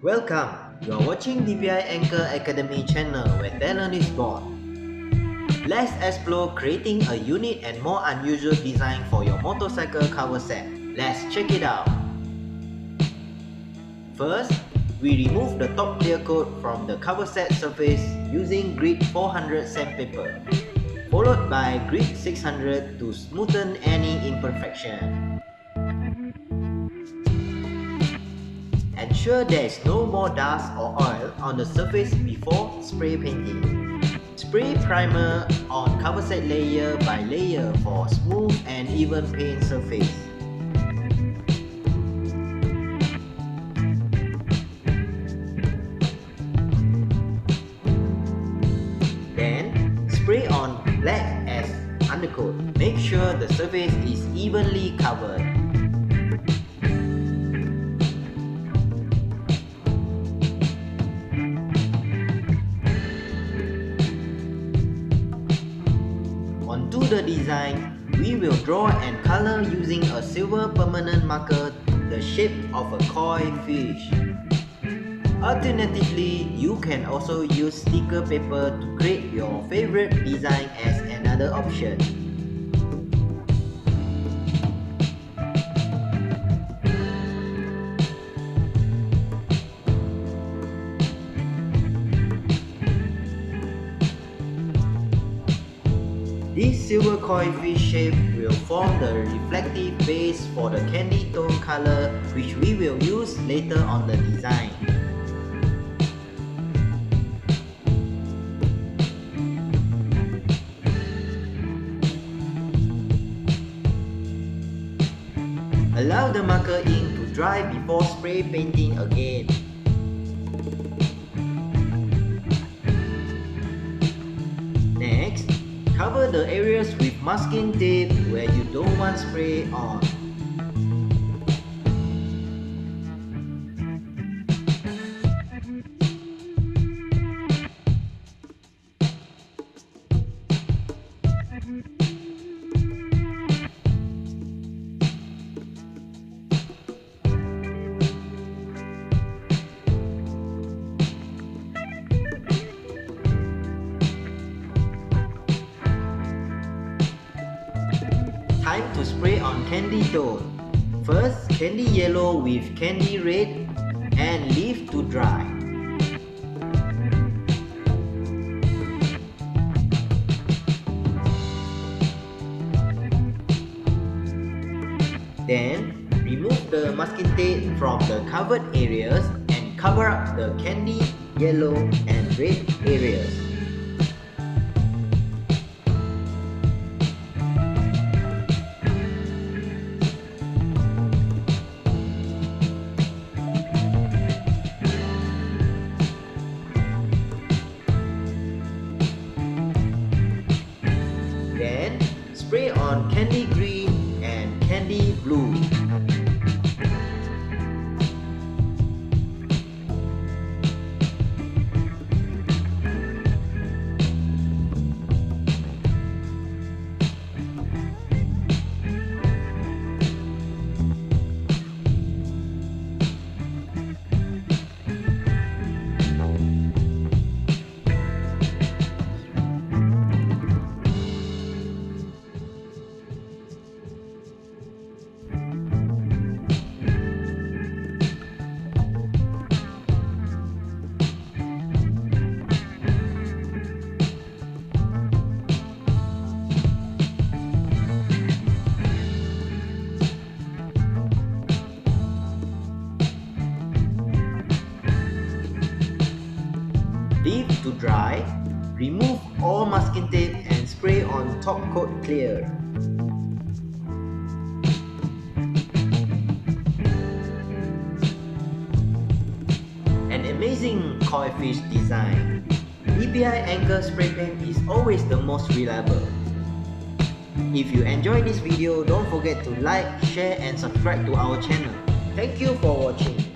Welcome! You are watching DPI Anchor Academy channel where talent is born. Let's explore creating a unique and more unusual design for your motorcycle cover set. Let's check it out. First, we remove the top clear coat from the cover set surface using grit 400 sandpaper, followed by grit 600 to smoothen any imperfection. Ensure there is no more dust or oil on the surface before spray painting. Spray primer on cover set layer by layer for smooth and even paint surface. Then, spray on black as undercoat. Make sure the surface is evenly covered. Onto the design, we will draw and color using a silver permanent marker the shape of a koi fish. Alternatively, you can also use sticker paper to create your favorite design as another option. This silver koi fish shape will form the reflective base for the candy tone color, which we will use later on the design. Allow the marker ink to dry before spray painting again. Next, cover the areas with masking tape where you don't want spray on. Time to spray on candy tone. First, candy yellow with candy red and leave to dry. Then, remove the masking tape from the covered areas and cover up the candy yellow and red areas. Then, spray on candy green and candy blue. Leave to dry, remove all masking tape and spray on top coat clear. An amazing koi fish design. DPI Anchor spray paint is always the most reliable. If you enjoyed this video, don't forget to like, share and subscribe to our channel. Thank you for watching.